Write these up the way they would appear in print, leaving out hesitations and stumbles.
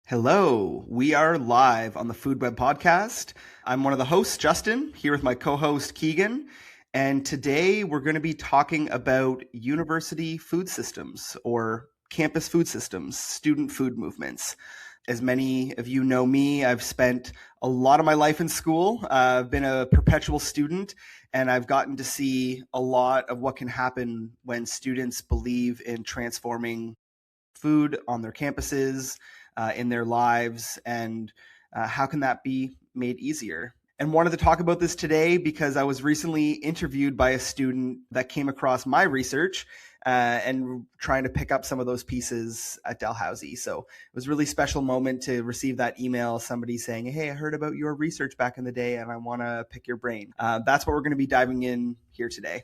Hello, we are live on the Food Web podcast. I'm one of the hosts, Justin, here with my co-host, Keegan. And today we're going to be talking about university food systems or campus food systems, student food movements. As many of you know me, I've spent a lot of my life in school. I've been a perpetual student, and I've gotten to see a lot of what can happen when students believe in transforming food on their campuses, in their lives, and how can that be made easier? And wanted to talk about this today because I was recently interviewed by a student that came across my research and trying to pick up some of those pieces at Dalhousie. So it was a really special moment to receive that email, somebody saying, hey, I heard about your research back in the day and I want to pick your brain. That's what we're going to be diving in here today.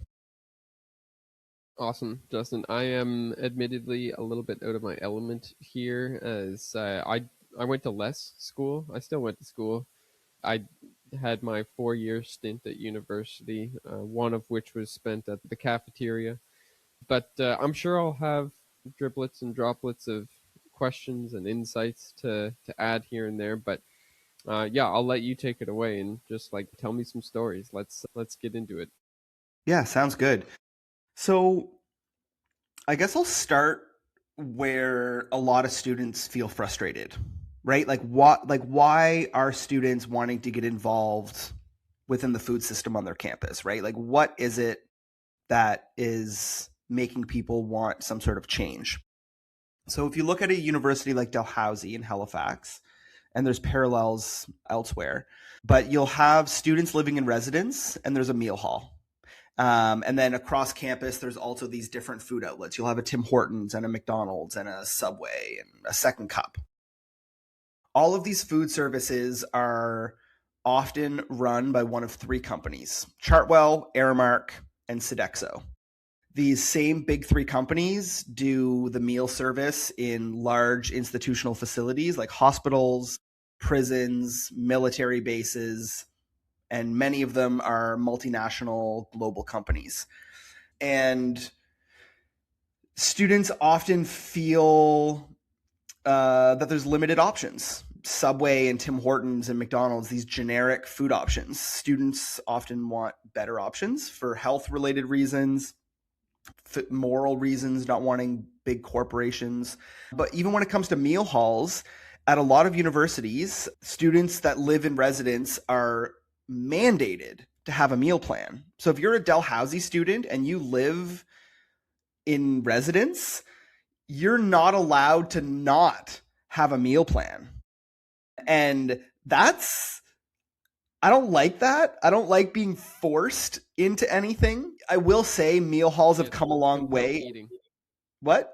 Awesome, Justin. I am admittedly a little bit out of my element here as I went to less school. I still went to school. I had my 4-year stint at university, one of which was spent at the cafeteria. But I'm sure I'll have driblets and droplets of questions and insights to add here and there. But yeah, I'll let you take it away and just tell me some stories. Let's get into it. Yeah, sounds good. So I guess I'll start where a lot of students feel frustrated, right? Why are students wanting to get involved within the food system on their campus, right? Like what is it that is making people want some sort of change? So if you look at a university like Dalhousie in Halifax, and there's parallels elsewhere, but you'll have students living in residence and there's a meal hall. And then across campus, there's also these different food outlets. You'll have a Tim Hortons and a McDonald's and a Subway and a Second Cup. All of these food services are often run by one of three companies: Chartwell, Aramark, and Sodexo. These same big three companies do the meal service in large institutional facilities like hospitals, prisons, military bases, and many of them are multinational global companies. And students often feel that there's limited options. Subway and Tim Hortons and McDonald's, these generic food options. Students often want better options for health-related reasons, moral reasons, not wanting big corporations. But even when it comes to meal halls, at a lot of universities, students that live in residence are mandated to have a meal plan. So if you're a Dalhousie student and you live in residence, you're not allowed to not have a meal plan. And I don't like that. I don't like being forced into anything. I will say meal halls have come a long way. Eating. What?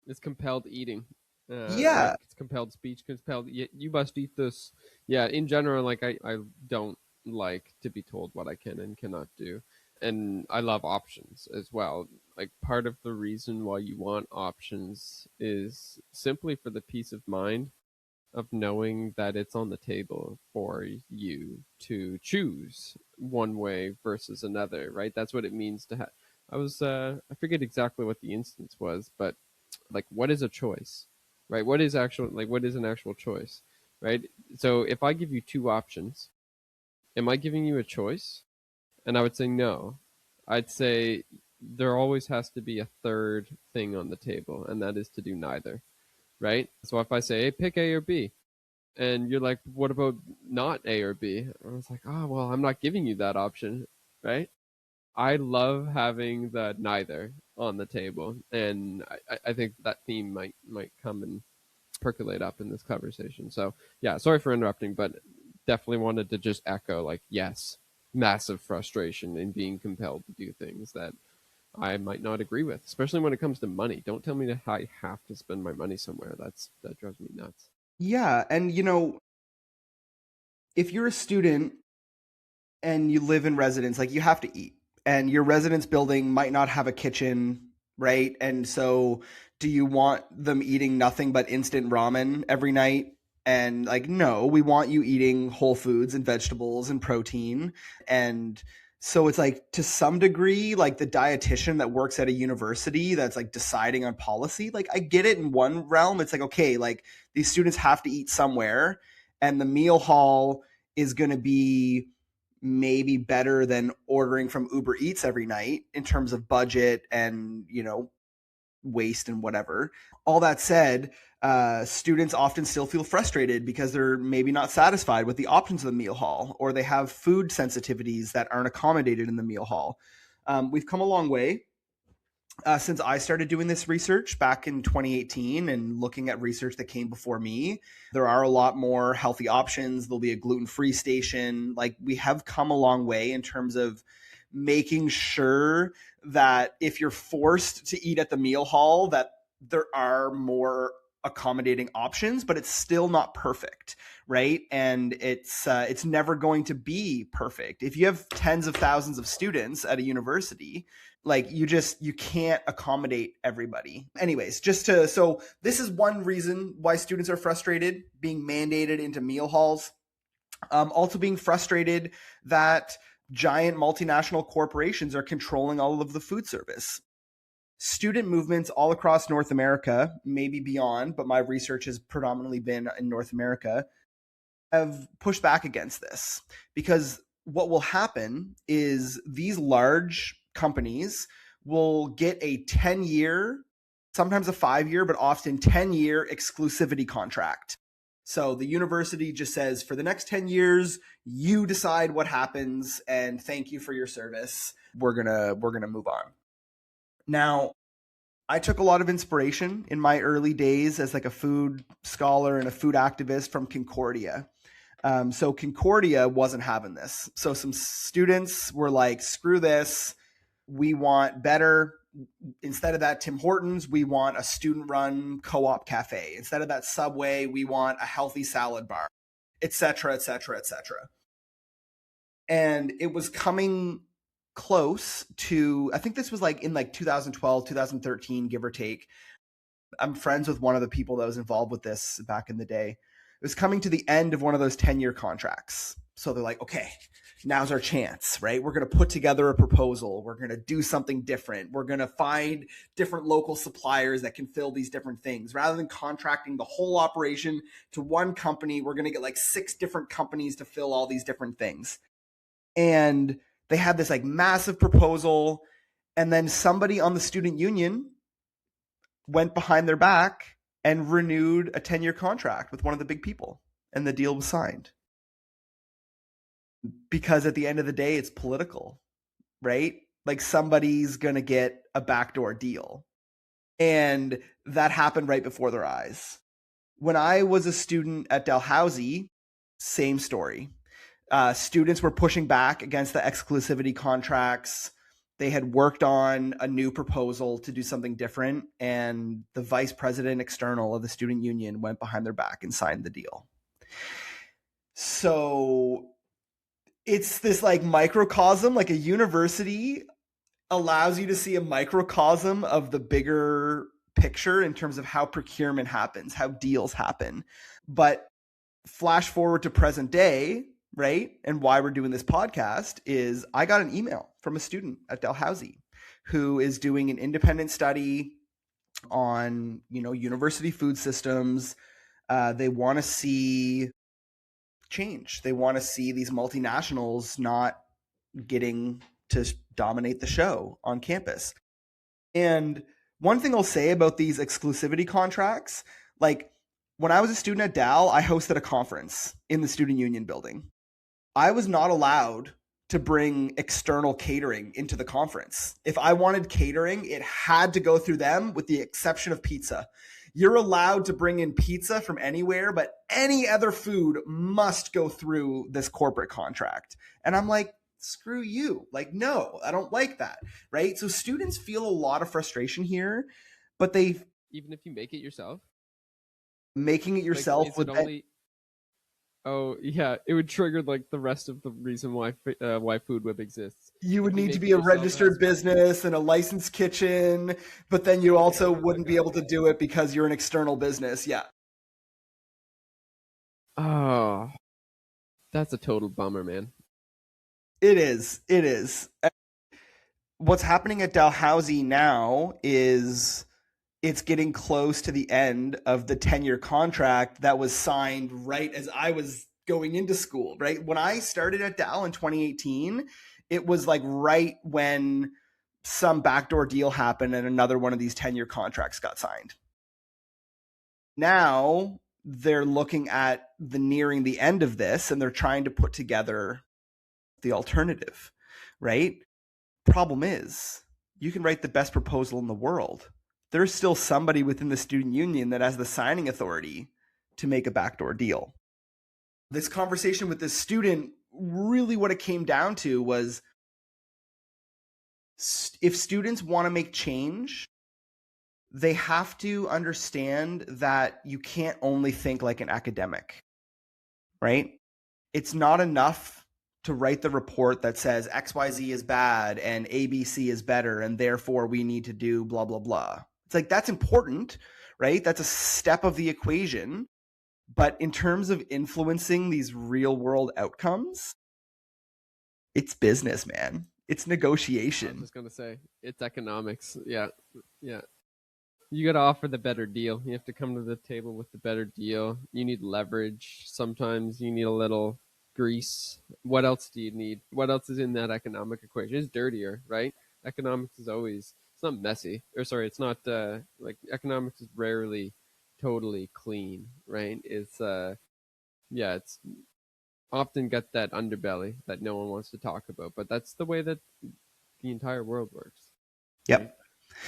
It's compelled eating. Yeah. It's compelled speech, compelled. You must eat this. Yeah, in general, I don't like to be told what I can and cannot do. And I love options as well. Like part of the reason why you want options is simply for the peace of mind of knowing that it's on the table for you to choose one way versus another, right? That's what it means to have. I forget exactly what the instance was, but what is a choice, right? What is an actual choice, right? So if I give you two options, am I giving you a choice? And I would say no. I'd say there always has to be a third thing on the table, and that is to do neither, right? So if I say, hey, pick A or B, and you're like, what about not A or B? I was like, oh, well, I'm not giving you that option, right? I love having the neither on the table, and I think that theme might come and percolate up in this conversation. So yeah, sorry for interrupting, but definitely wanted to just echo yes, massive frustration in being compelled to do things that I might not agree with, especially when it comes to money. Don't tell me that I have to spend my money somewhere. That drives me nuts. Yeah. And, if you're a student and you live in residence, you have to eat. And your residence building might not have a kitchen, right? And so do you want them eating nothing but instant ramen every night? And no, we want you eating whole foods and vegetables and protein. And So it's like, to some degree, like the dietitian that works at a university that's like deciding on policy, like I get it in one realm. It's like, okay, like these students have to eat somewhere, and the meal hall is going to be maybe better than ordering from Uber Eats every night in terms of budget and, waste and whatever. All that said, students often still feel frustrated because they're maybe not satisfied with the options of the meal hall, or they have food sensitivities that aren't accommodated in the meal hall. We've come a long way since I started doing this research back in 2018 and looking at research that came before me. There are a lot more healthy options. There'll be a gluten-free station. Like, we have come a long way in terms of making sure that if you're forced to eat at the meal hall, that there are more accommodating options, but it's still not perfect, right? And it's never going to be perfect. If you have tens of thousands of students at a university, like you can't accommodate everybody. Anyways, so this is one reason why students are frustrated, being mandated into meal halls. Also being frustrated that giant multinational corporations are controlling all of the food service. Student movements all across North America, maybe beyond, but my research has predominantly been in North America, have pushed back against this, because what will happen is these large companies will get a 10-year, sometimes a 5-year, but often 10-year exclusivity contract. So the university just says, for the next 10 years, you decide what happens, and thank you for your service. We're gonna move on. Now, I took a lot of inspiration in my early days as like a food scholar and a food activist from Concordia. So Concordia wasn't having this. So some students were like, screw this. We want better. Instead of that Tim Hortons, we want a student-run co-op cafe. Instead of that Subway, we want a healthy salad bar, et cetera, et cetera, et cetera. And it was coming close to, I think this was like in like 2012, 2013, give or take. I'm friends with one of the people that was involved with this back in the day. It was coming to the end of one of those 10-year contracts. So they're like, okay, now's our chance, right? We're going to put together a proposal. We're going to do something different. We're going to find different local suppliers that can fill these different things. Rather than contracting the whole operation to one company, we're going to get like 6 different companies to fill all these different things. And they had this like massive proposal. And then somebody on the student union went behind their back and renewed a 10-year contract with one of the big people. And the deal was signed. Because at the end of the day, it's political, right? Like somebody's going to get a backdoor deal. And that happened right before their eyes. When I was a student at Dalhousie, same story. Students were pushing back against the exclusivity contracts. They had worked on a new proposal to do something different, and the vice president external of the student union went behind their back and signed the deal. So it's this like microcosm, like a university allows you to see a microcosm of the bigger picture in terms of how procurement happens, how deals happen. But flash forward to present day, right? And why we're doing this podcast is I got an email from a student at Dalhousie who is doing an independent study on, university food systems. They want to see change. They want to see these multinationals not getting to dominate the show on campus. And one thing I'll say about these exclusivity contracts, like when I was a student at Dal, I hosted a conference in the student union building. I was not allowed to bring external catering into the conference. If I wanted catering, it had to go through them, with the exception of pizza. You're allowed to bring in pizza from anywhere, but any other food must go through this corporate contract. And I'm like, screw you. Like, no, I don't like that, right? So students feel a lot of frustration here, but even if you make it yourself, making it yourself like, only... Oh yeah, it would trigger like the rest of the reason why Food Web exists. You would need to be a registered business and a licensed kitchen, but then you also wouldn't be able to do it because you're an external business. Yeah. Oh, that's a total bummer, man. It is. It is. What's happening at Dalhousie now is it's getting close to the end of the 10-year contract that was signed right as I was going into school, right? When I started at Dal in 2018, it was like right when some backdoor deal happened and another one of these 10-year contracts got signed. Now they're looking at the nearing the end of this and they're trying to put together the alternative, right? Problem is, you can write the best proposal in the world. There's still somebody within the student union that has the signing authority to make a backdoor deal. This conversation with this student, really what it came down to was if students want to make change, they have to understand that you can't only think like an academic, right? It's not enough to write the report that says XYZ is bad and ABC is better, and therefore we need to do blah, blah, blah. It's like, that's important, right? That's a step of the equation. But in terms of influencing these real world outcomes, it's business, man. It's I was negotiation. just gonna say it's economics. Yeah, yeah. You got to offer the better deal. You have to come to the table with the better deal. You need leverage. Sometimes you need a little grease. What else do you need? What else is in that economic equation? It's dirtier, right? Economics is always, it's not messy. Or sorry, it's not like economics is rarely totally clean, right? It's yeah, it's often got that underbelly that no one wants to talk about, but that's the way that the entire world works, right? Yep.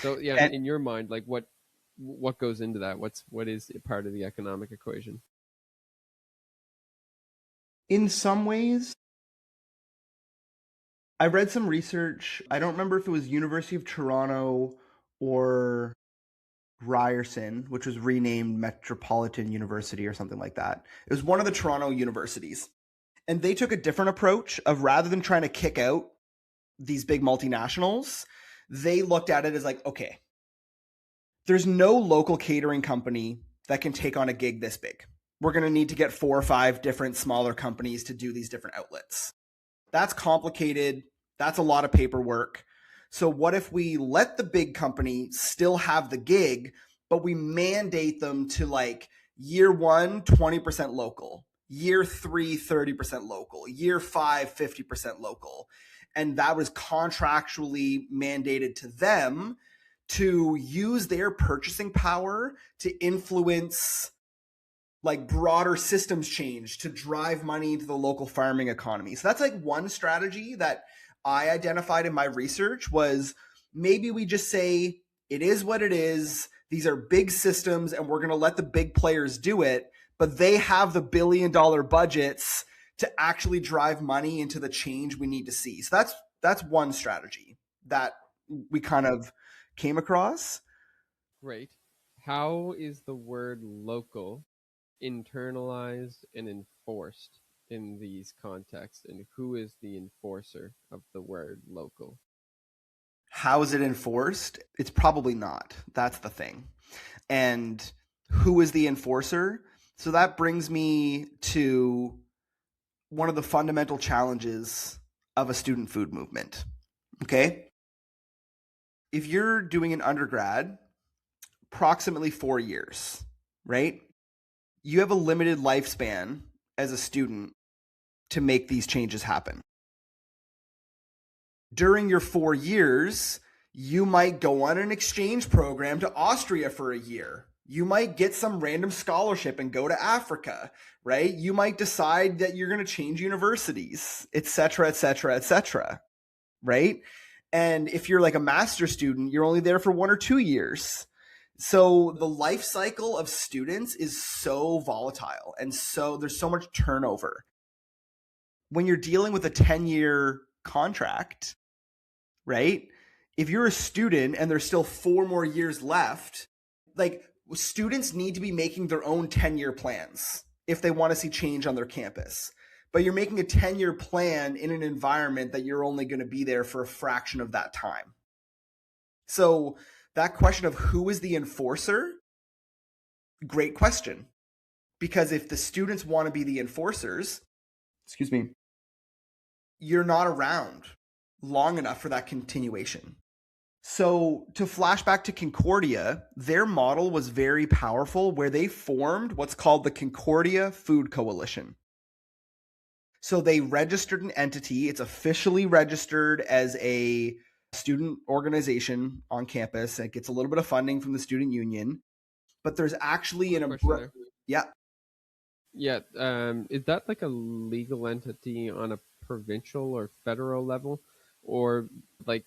So yeah, And in your mind, like what goes into that? What is a part of the economic equation? in some ways, I read some research. I don't remember if it was University of Toronto or Ryerson, which was renamed Metropolitan University or something like that. It was one of the Toronto universities. And they took a different approach of rather than trying to kick out these big multinationals, they looked at it as like, okay, there's no local catering company that can take on a gig this big. We're going to need to get 4 or 5 different smaller companies to do these different outlets. That's complicated. That's a lot of paperwork. So what if we let the big company still have the gig, but we mandate them to like year 1, 20% local, year 3, 30% local, year 5, 50% local. And that was contractually mandated to them to use their purchasing power to influence like broader systems change to drive money into the local farming economy. So that's like one strategy that I identified in my research was maybe we just say it is what it is. These are big systems and we're going to let the big players do it, but they have the billion-dollar budgets to actually drive money into the change we need to see. So that's one strategy that we kind of came across. Great. How is the word local internalized and enforced in these contexts, and who is the enforcer of the word local? How is it enforced? It's probably not. That's the thing. And who is the enforcer? So that brings me to one of the fundamental challenges of a student food movement. Okay. If you're doing an undergrad, approximately 4 years, right? You have a limited lifespan as a student to make these changes happen. During your 4 years, you might go on an exchange program to Austria for a year. You might get some random scholarship and go to Africa, right? You might decide that you're going to change universities, et cetera, et cetera, et cetera, right? And if you're like a master's student, you're only there for 1 or 2 years. So the life cycle of students is so volatile and so there's so much turnover. When you're dealing with a 10-year contract, right? If you're a student and there's still 4 more years left, like students need to be making their own 10-year plans if they want to see change on their campus. But you're making a 10-year plan in an environment that you're only going to be there for a fraction of that time. So that question of who is the enforcer, great question. Because if the students want to be the enforcers, excuse me, you're not around long enough for that continuation. So to flash back to Concordia, their model was very powerful where they formed what's called the Concordia Food Coalition. So they registered an entity. It's officially registered as a student organization on campus. It gets a little bit of funding from the student union, but there's actually Quick question there. yeah. Yeah, is that like a legal entity on a provincial or federal level, or like,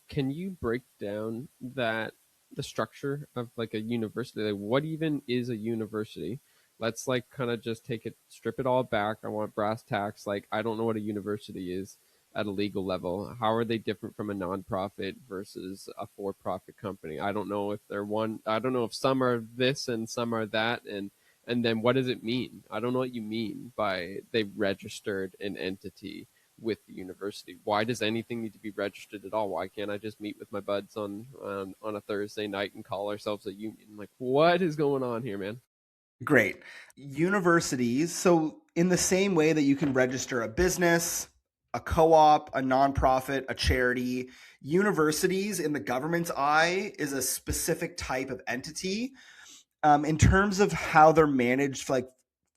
can you break down that the structure of like a university? Like, what even is a university? Let's like kind of just take it, strip it all back. I want brass tacks. Like, I don't know what a university is at a legal level. How are they different from a nonprofit versus a for-profit company? I don't know if they're one. I don't know if some are this and some are that, and then what does it mean? I don't know what you mean by they registered an entity with the university. Why does anything need to be registered at all? Why can't I just meet with my buds on a Thursday night and call ourselves a union? Like, what is going on here, man? Great. Universities, so in the same way that you can register a business, a co-op, a nonprofit, a charity, universities in the government's eye is a specific type of entity. In terms of how they're managed, like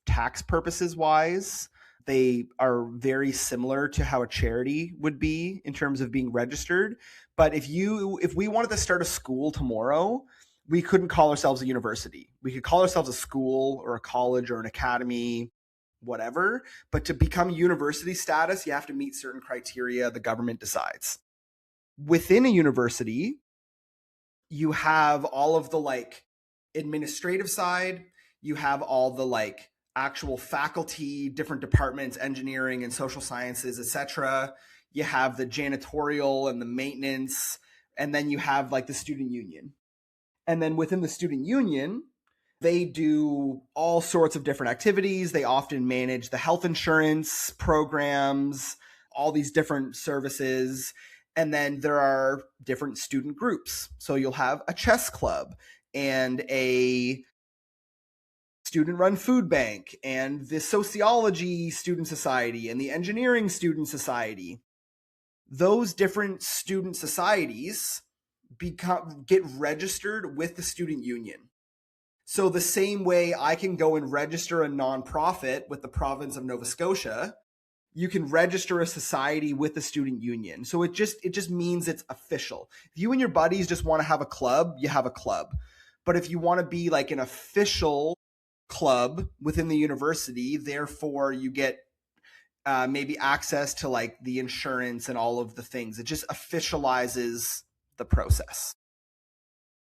tax purposes wise, they are very similar to how a charity would be in terms of being registered. But if we wanted to start a school tomorrow, we couldn't call ourselves a university. We could call ourselves a school or a college or an academy, whatever. But to become university status, you have to meet certain criteria the government decides. Within a university, you have all of the like administrative side, you have all the like actual faculty, different departments, engineering and social sciences, etc. You have the janitorial and the maintenance, and then you have like the student union. And then within the student union, they do all sorts of different activities. They often manage the health insurance programs, all these different services. And then there are different student groups. So you'll have a chess club and a student run food bank and the sociology student society and the engineering student society. Those different student societies get registered with the student union. So the same way I can go and register a nonprofit with the province of Nova Scotia, you can register a society with the student union. So it just means it's official. If you and your buddies just want to have a club, you have a club. But if you want to be like an official club within the university, therefore you get maybe access to like the insurance and all of the things. It just officializes the process.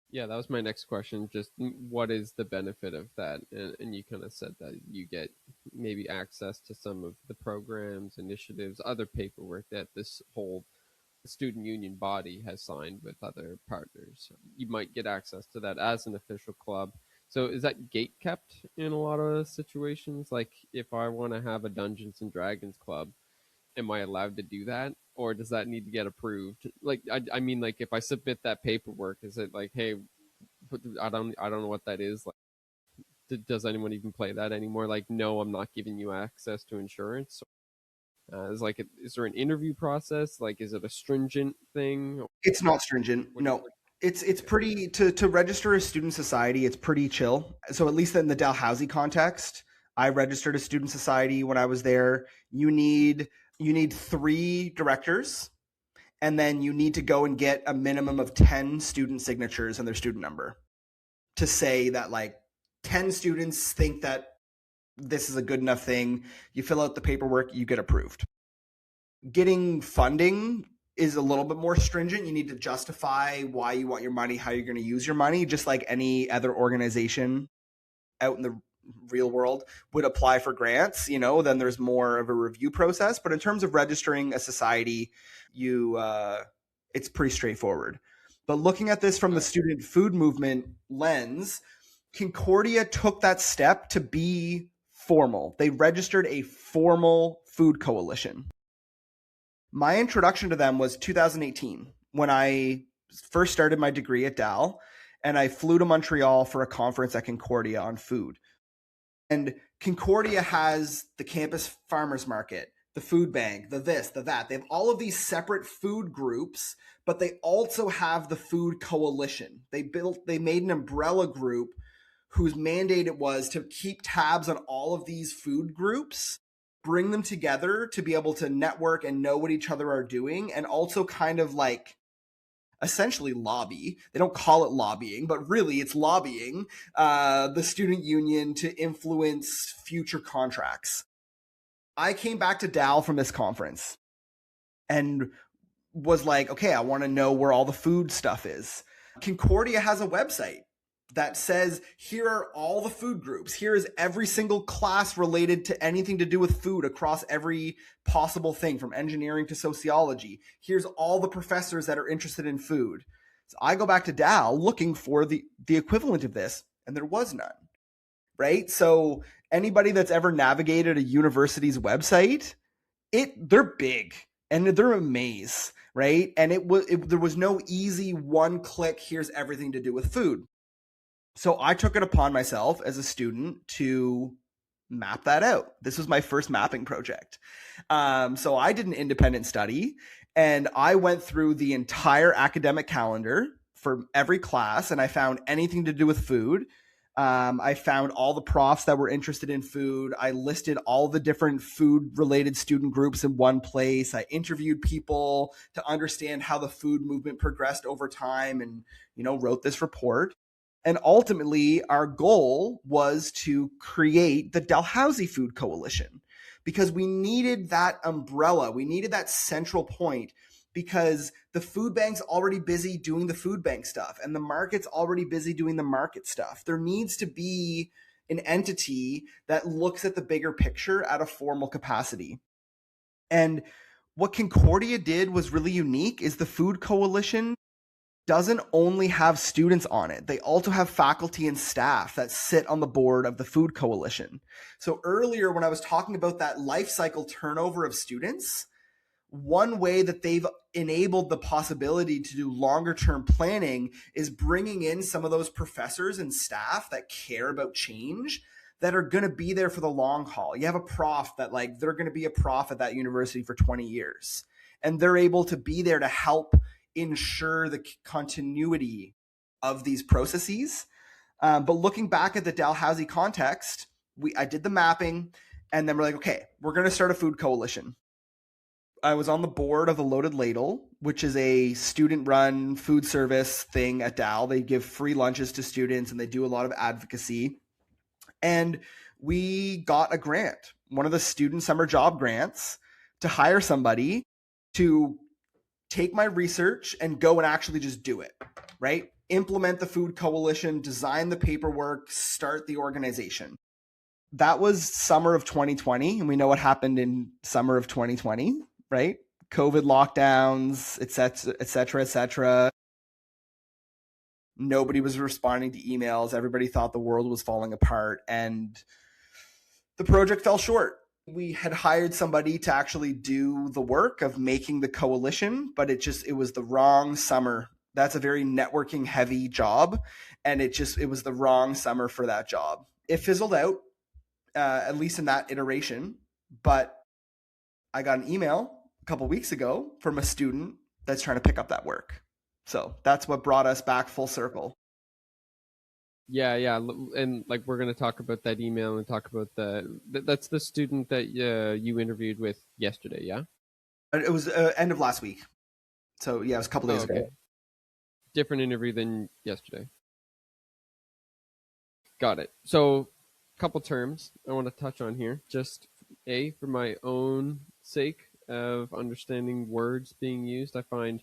Yeah, that was my next question. Just what is the benefit of that? And you kind of said that you get maybe access to some of the programs, initiatives, other paperwork that this whole student union body has signed with other partners. You might get access to that as an official club. So is that gate kept in a lot of situations? Like if I want to have a Dungeons and Dragons club, am I allowed to do that? Or does that need to get approved? Like, I mean, like if I submit that paperwork, is it like, hey, I don't know what that is. Like, does anyone even play that anymore? Like, no, I'm not giving you access to insurance. Is there an interview process? Like, is it a stringent thing? It's not stringent. No. It's Okay. pretty to register a student society, it's pretty chill. So at least in the Dalhousie context, I registered a student society when I was there. You need 3 directors, and then you need to go and get a minimum of 10 student signatures and their student number to say that like 10 students think that this is a good enough thing. You fill out the paperwork, you get approved. Getting funding is a little bit more stringent. You need to justify why you want your money, how you're going to use your money, just like any other organization out in the real world would apply for grants. Then there's more of a review process. But in terms of registering a society, it's pretty straightforward. But looking at this from the student food movement lens, Concordia took that step to be formal. They registered a formal food coalition. My introduction to them was 2018 when I first started my degree at Dal, and I flew to Montreal for a conference at Concordia on food. And Concordia has the campus farmers market. the food bank, the this, the that. They have all of these separate food groups, but they also have the food coalition. They made an umbrella group whose mandate it was to keep tabs on all of these food groups, bring them together to be able to network and know what each other are doing, and also kind of like essentially lobby. They don't call it lobbying, but really it's lobbying the student union to influence future contracts. I came back to Dal from this conference and was like, okay, I want to know where all the food stuff is. Concordia has a website that says, here are all the food groups. Here is every single class related to anything to do with food across every possible thing, from engineering to sociology. Here's all the professors that are interested in food. So I go back to Dal looking for the equivalent of this, and there was none, right? So anybody that's ever navigated a university's website, they're big and they're a maze, right? And there was no easy one click, here's everything to do with food. So I took it upon myself as a student to map that out. This was my first mapping project. So I did an independent study and I went through the entire academic calendar for every class and I found anything to do with food. I found all the profs that were interested in food. I listed all the different food related student groups in one place. I interviewed people to understand how the food movement progressed over time and, wrote this report. And ultimately, our goal was to create the Dalhousie Food Coalition because we needed that umbrella. We needed that central point because the food bank's already busy doing the food bank stuff and the market's already busy doing the market stuff. There needs to be an entity that looks at the bigger picture at a formal capacity. And what Concordia did was really unique is the Food Coalition doesn't only have students on it. They also have faculty and staff that sit on the board of the Food Coalition. So earlier when I was talking about that life cycle turnover of students, one way that they've enabled the possibility to do longer term planning is bringing in some of those professors and staff that care about change that are going to be there for the long haul. You have a prof that they're going to be a prof at that university for 20 years and they're able to be there to help ensure the continuity of these processes. But looking back at the Dalhousie context, I did the mapping and then we're like, okay, we're going to start a food coalition. I was on the board of the Loaded Ladle, which is a student-run food service thing at Dal. They give free lunches to students and they do a lot of advocacy. And we got a grant, one of the student summer job grants, to hire somebody to take my research and go and actually just do it, right? Implement the food coalition, design the paperwork, start the organization. That was summer of 2020. And we know what happened in summer of 2020, right? COVID lockdowns, et cetera, et cetera, et cetera. Nobody was responding to emails. Everybody thought the world was falling apart and the project fell short. We had hired somebody to actually do the work of making the coalition, but it was the wrong summer. That's a very networking heavy job. And it was the wrong summer for that job. It fizzled out, at least in that iteration. But I got an email a couple weeks ago from a student that's trying to pick up that work. So that's what brought us back full circle. Yeah, and we're gonna talk about that email and talk about that's the student that you interviewed with yesterday, yeah? It was end of last week, so yeah, it was a couple days ago. Different interview than yesterday. Got it. So, couple terms I want to touch on here, just for my own sake of understanding words being used. I find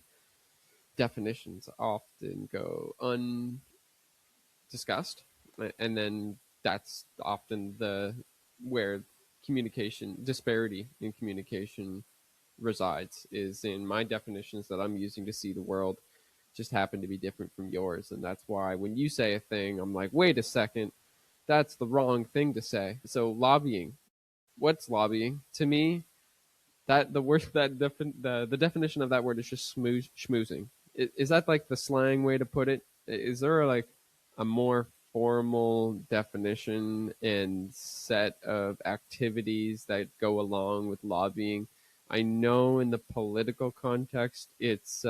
definitions often go undiscussed, and then that's often where communication disparity in communication resides, is in my definitions that I'm using to see the world just happen to be different from yours. And that's why when you say a thing, I'm like, wait a second, that's the wrong thing to say. So lobbying, what's lobbying to me? That the word that the definition of that word is just schmoozing. Is that like the slang way to put it? Is there a more formal definition and set of activities that go along with lobbying. I know in the political context, it's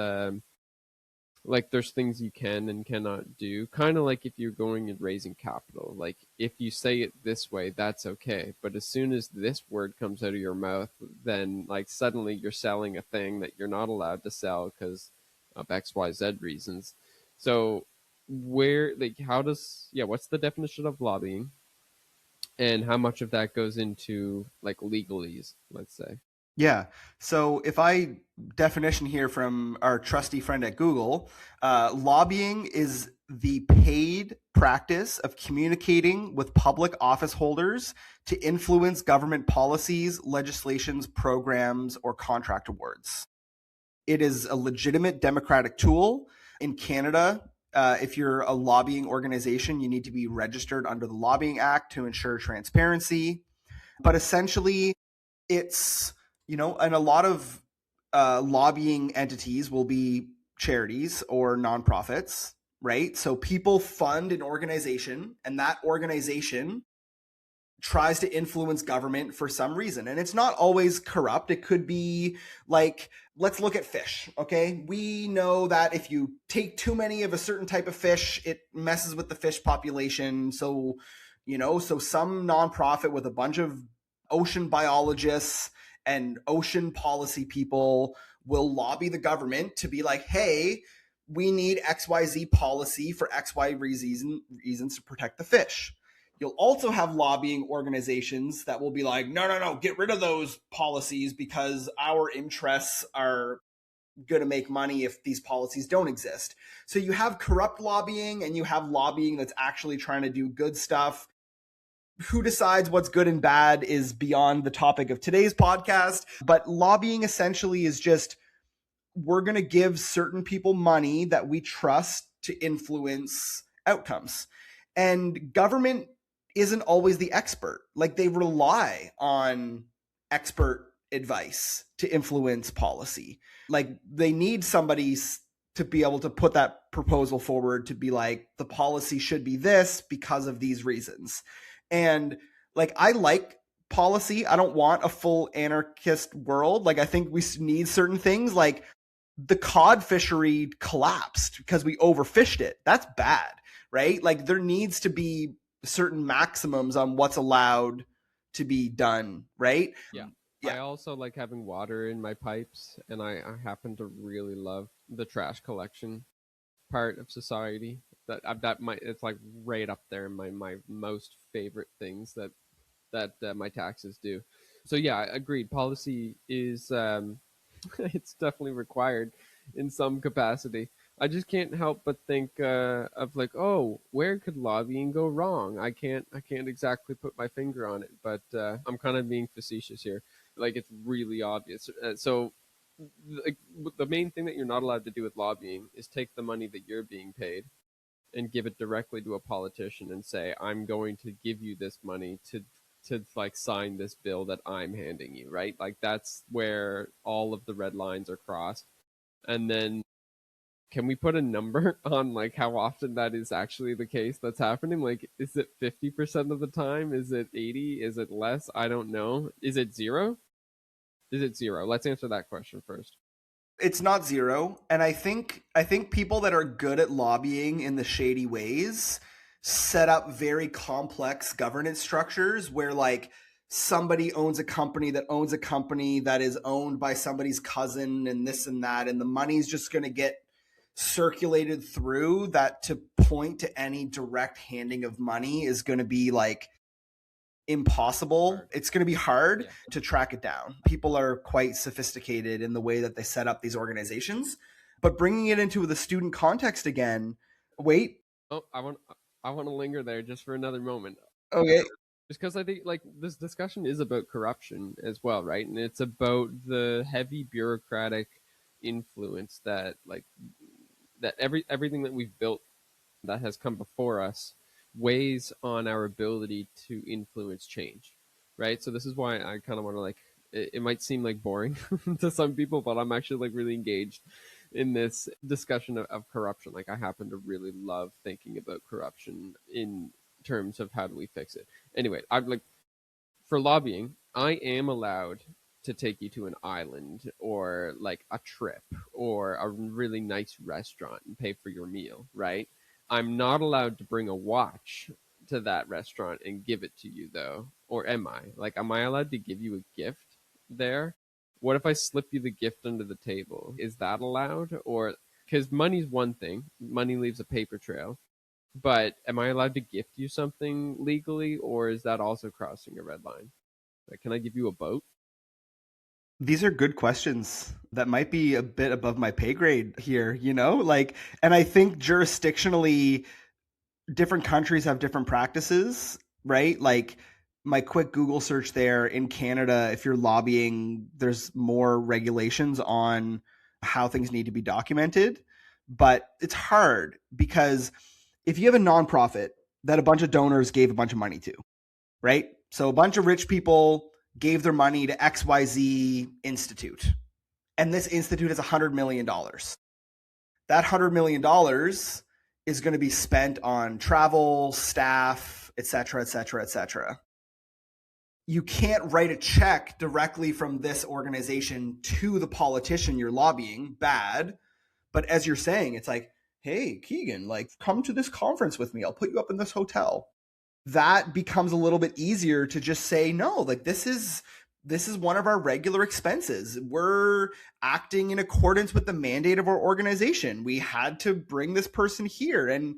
like there's things you can and cannot do. Kind of like if you're going and raising capital. Like if you say it this way, that's okay. But as soon as this word comes out of your mouth, then like suddenly you're selling a thing that you're not allowed to sell because of XYZ reasons. So where like how does what's the definition of lobbying and how much of that goes into like legalese, let's say? Yeah. So if I definition here from our trusty friend at Google, lobbying is the paid practice of communicating with public office holders to influence government policies, legislations, programs, or contract awards. It is a legitimate democratic tool. In Canada, if you're a lobbying organization, you need to be registered under the Lobbying Act to ensure transparency. But essentially, it's, and a lot of lobbying entities will be charities or nonprofits, right? So people fund an organization, and that organization tries to influence government for some reason. And it's not always corrupt. It could be like, let's look at fish, okay? We know that if you take too many of a certain type of fish, it messes with the fish population. So, so some nonprofit with a bunch of ocean biologists and ocean policy people will lobby the government to be like, hey, we need XYZ policy for XY reasons to protect the fish. You'll also have lobbying organizations that will be like, no, get rid of those policies because our interests are going to make money if these policies don't exist. So you have corrupt lobbying and you have lobbying that's actually trying to do good stuff. Who decides what's good and bad is beyond the topic of today's podcast. But lobbying essentially is just, we're going to give certain people money that we trust to influence outcomes. And government isn't always the expert. Like they rely on expert advice to influence policy. Like they need somebody to be able to put that proposal forward to be like, the policy should be this because of these reasons. And like, I like policy. I don't want a full anarchist world. Like I think we need certain things, like the cod fishery collapsed because we overfished it. That's bad, right? Like there needs to be certain maximums on what's allowed to be done, right? Yeah. Yeah. I also like having water in my pipes, and I happen to really love the trash collection part of society. That might it's like right up there in my most favorite things that my taxes do. So yeah, agreed. Policy is it's definitely required in some capacity. I just can't help but think of like, oh, where could lobbying go wrong? I can't exactly put my finger on it, but I'm kind of being facetious here. Like it's really obvious. So like, the main thing that you're not allowed to do with lobbying is take the money that you're being paid and give it directly to a politician and say, I'm going to give you this money to like sign this bill that I'm handing you, right? Like that's where all of the red lines are crossed. And then can we put a number on like how often that is actually the case that's happening? Like is it 50% of the time? Is it 80? Is it less? I don't know. Is it zero? Is it zero? Let's answer that question first. It's not zero. And I think people that are good at lobbying in the shady ways set up very complex governance structures where like somebody owns a company that owns a company that is owned by somebody's cousin and this and that, and the money's just going to get circulated through that to point to any direct handing of money is going to be like impossible. Hard. It's going to be hard Yeah. to track it down. People are quite sophisticated in the way that they set up these organizations. But bringing it into the student context again, wait, Oh, I want to linger there just for another moment. okay. Just because I think like this discussion is about corruption as well, right? And it's about the heavy bureaucratic influence that like that everything that we've built that has come before us weighs on our ability to influence change, right? So this is why I kind of want to like it might seem like boring to some people, but I'm actually like really engaged. in this discussion of corruption. Like, I happen to really love thinking about corruption in terms of how do we fix it. Anyway, I'm like, for lobbying, I am allowed to take you to an island or like a trip or a really nice restaurant and pay for your meal, right? I'm not allowed to bring a watch to that restaurant and give it to you though. Or am I? Like, am I allowed to give you a gift there? What if I slip you the gift under the table? Is that allowed? Or because money's one thing, money leaves a paper trail. But am I allowed to gift you something legally, or is that also crossing a red line? Like, can I give you a boat? These are good questions that might be a bit above my pay grade here, you know? Like, and I think jurisdictionally, different countries have different practices, right? Like, my quick Google search there in Canada, if you're lobbying, there's more regulations on how things need to be documented. But it's hard because if you have a nonprofit that a bunch of donors gave a bunch of money to, right? So a bunch of rich people gave their money to XYZ Institute, and this institute has $100 million. That $100 million is going to be spent on travel, staff, et cetera, et cetera, et cetera. You can't write a check directly from this organization to the politician you're lobbying. Bad. But as you're saying, it's like, hey, Keegan, like, come to this conference with me. I'll put you up in this hotel. That becomes a little bit easier to just say, no, like, this is one of our regular expenses. We're acting in accordance with the mandate of our organization. We had to bring this person here. And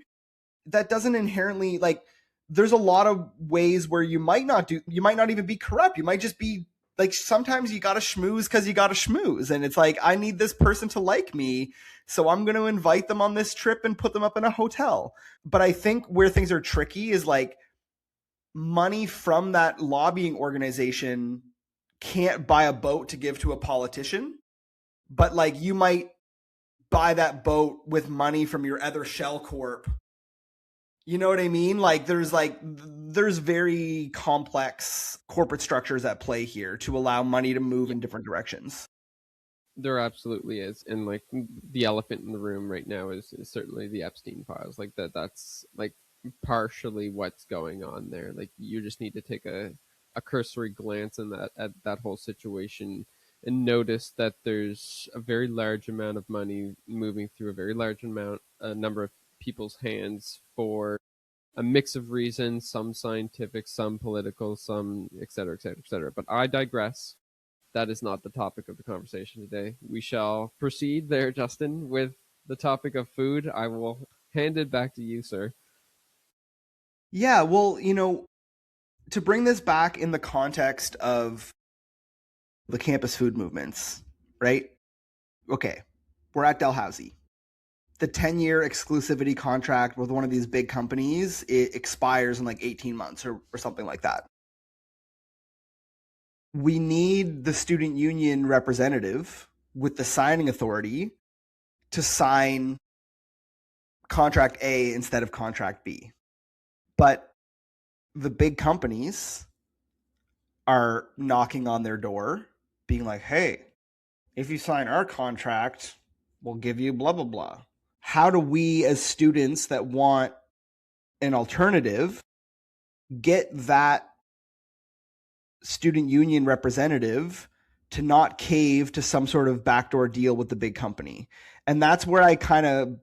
that doesn't inherently, like, there's a lot of ways where you might not even be corrupt. You might just be like, sometimes you got to schmooze because you got to schmooze. And it's like, I need this person to like me, so I'm going to invite them on this trip and put them up in a hotel. But I think where things are tricky is like, money from that lobbying organization can't buy a boat to give to a politician, but like, you might buy that boat with money from your other shell corp. You know what I mean? Like, there's very complex corporate structures at play here to allow money to move in different directions. There absolutely is, and like, the elephant in the room right now is certainly the Epstein files. Like, that's like partially what's going on there. Like, you just need to take a cursory glance in that at that whole situation and notice that there's a very large amount of money moving through a number of people's hands for a mix of reasons, some scientific, some political, some et cetera, et cetera, et cetera. But I digress. That is not the topic of the conversation today. We shall proceed there, Justin, with the topic of food. I will hand it back to you, sir. Yeah, well, to bring this back in the context of the campus food movements, right? Okay, we're at Dalhousie. The 10-year exclusivity contract with one of these big companies, it expires in like 18 months or something like that. We need the student union representative with the signing authority to sign contract A instead of contract B. But the big companies are knocking on their door, being like, hey, if you sign our contract, we'll give you blah, blah, blah. How do we, as students that want an alternative, get that student union representative to not cave to some sort of backdoor deal with the big company? And that's where I kind of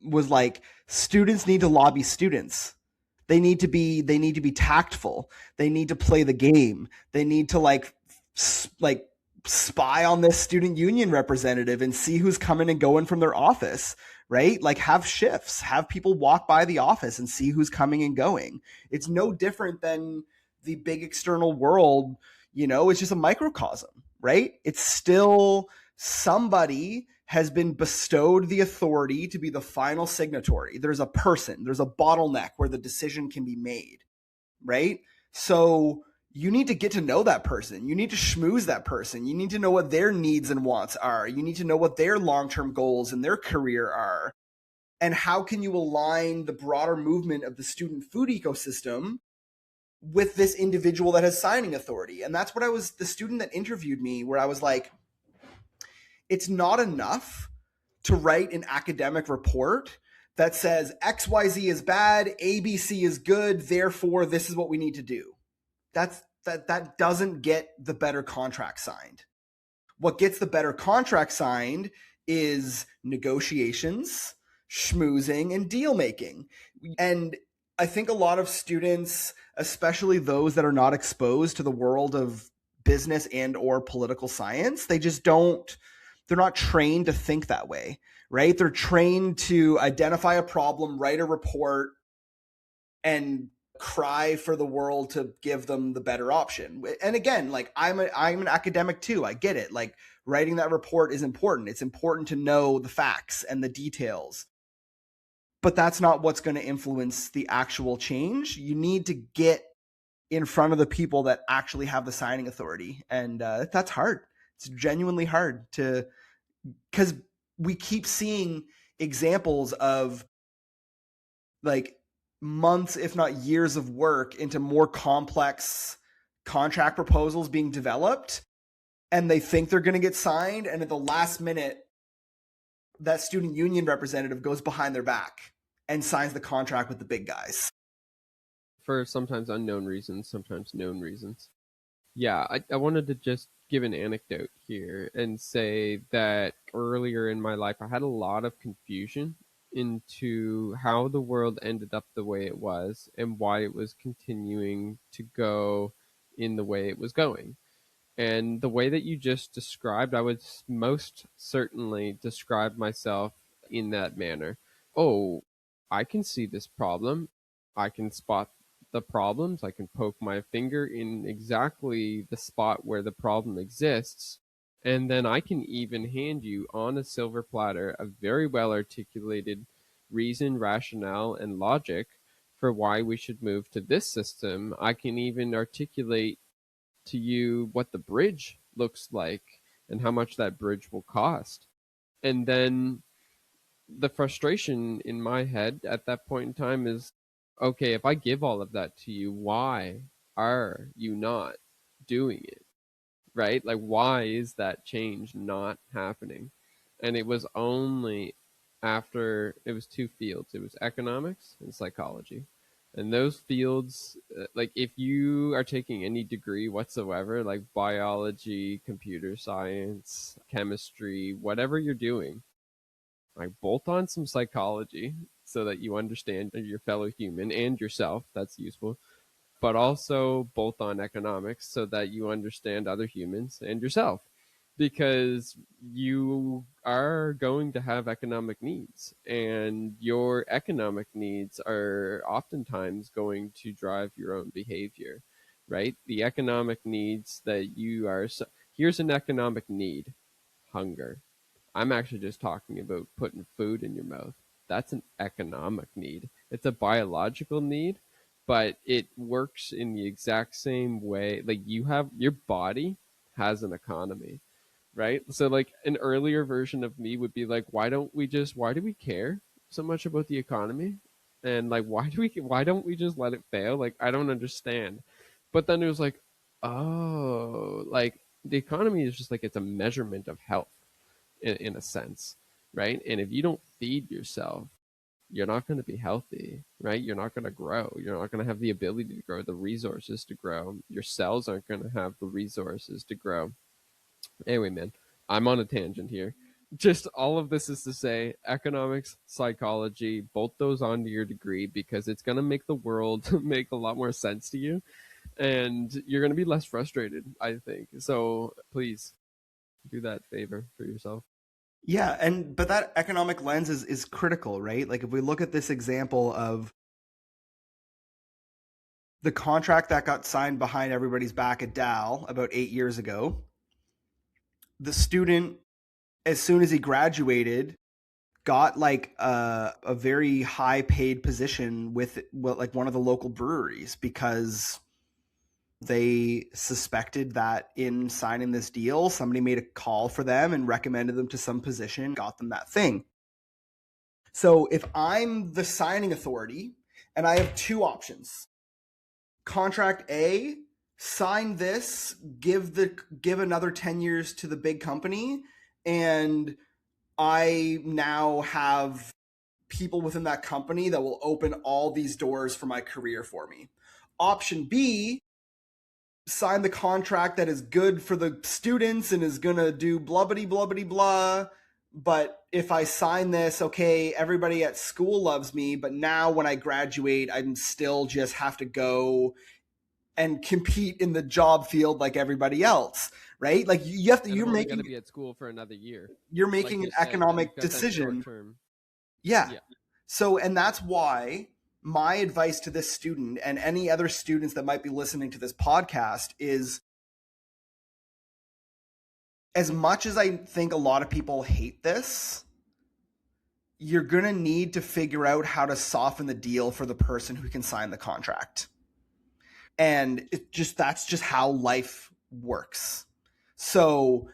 was like, students need to lobby students. They need to be tactful. They need to play the game. They need to like spy on this student union representative and see who's coming and going from their office, right? Like, have shifts, have people walk by the office and see who's coming and going. It's no different than the big external world. It's just a microcosm, right? It's still somebody has been bestowed the authority to be the final signatory. There's a person, there's a bottleneck where the decision can be made, right? So you need to get to know that person. You need to schmooze that person. You need to know what their needs and wants are. You need to know what their long-term goals in their career are. And how can you align the broader movement of the student food ecosystem with this individual that has signing authority? And that's what the student that interviewed me, where I was like, it's not enough to write an academic report that says XYZ is bad, ABC is good, therefore this is what we need to do. That doesn't get the better contract signed. What gets the better contract signed is negotiations, schmoozing, and deal making. And I think a lot of students, especially those that are not exposed to the world of business and or political science, they're not trained to think that way, right? They're trained to identify a problem, write a report, and cry for the world to give them the better option. And again, like I'm an academic too. I get it. Like writing that report is important. It's important to know the facts and the details. But that's not what's going to influence the actual change. You need to get in front of the people that actually have the signing authority. And that's hard. It's genuinely hard because we keep seeing examples of like months, if not years of work into more complex contract proposals being developed. And they think they're going to get signed. And at the last minute, that student union representative goes behind their back and signs the contract with the big guys. For sometimes unknown reasons, sometimes known reasons. Yeah, I wanted to just give an anecdote here and say that earlier in my life, I had a lot of confusion into how the world ended up the way it was and why it was continuing to go in the way it was going. And the way that you just described, I would most certainly describe myself in that manner. Oh, I can see this problem. I can spot the problems. I can poke my finger in exactly the spot where the problem exists. And then I can even hand you on a silver platter a very well articulated reason, rationale, and logic for why we should move to this system. I can even articulate to you what the bridge looks like and how much that bridge will cost. And then the frustration in my head at that point in time is, okay, if I give all of that to you, why are you not doing it? Right? Like, why is that change not happening? And it was only after it was two fields, it was economics and psychology. And those fields, like if you are taking any degree whatsoever, like biology, computer science, chemistry, whatever you're doing, like bolt on some psychology so that you understand your fellow human and yourself. That's useful. But also bolt on economics so that you understand other humans and yourself, because you are going to have economic needs, and your economic needs are oftentimes going to drive your own behavior, right? The economic needs that you are, here's an economic need: hunger. I'm actually just talking about putting food in your mouth. That's an economic need. It's a biological need, but it works in the exact same way. Like you have, your body has an economy, right? So like an earlier version of me would be like, why do we care so much about the economy? And like, why don't we just let it fail? Like, I don't understand. But then it was like, oh, like the economy is just like, it's a measurement of health in a sense, right? And if you don't feed yourself, you're not going to be healthy, right? You're not going to grow. You're not going to have the ability to grow, the resources to grow. Your cells aren't going to have the resources to grow. Anyway, man, I'm on a tangent here. Just all of this is to say, economics, psychology, bolt those onto your degree, because it's going to make the world make a lot more sense to you, and you're going to be less frustrated, I think. So please do that favor for yourself. Yeah, but that economic lens is critical, right? Like if we look at this example of the contract that got signed behind everybody's back at Dal about 8 years ago, the student, as soon as he graduated, got like a very high paid position with like one of the local breweries, because they suspected that in signing this deal, somebody made a call for them and recommended them to some position, got them that thing. So if I'm the signing authority and I have two options: contract A, sign this, give another 10 years to the big company, and I now have people within that company that will open all these doors for my career for me. Option B, sign the contract that is good for the students and is going to do blubbity blubbity blah. But if I sign this, okay, everybody at school loves me, but now when I graduate, I'm still just have to go and compete in the job field like everybody else, right? Like you have to, And I'm only going to be at school for another year. you're Like making an you said, you've economic got that short decision. term. Yeah. Yeah. So, and that's why my advice to this student and any other students that might be listening to this podcast is, as much as I think a lot of people hate this, you're going to need to figure out how to soften the deal for the person who can sign the contract. And that's just how life works. So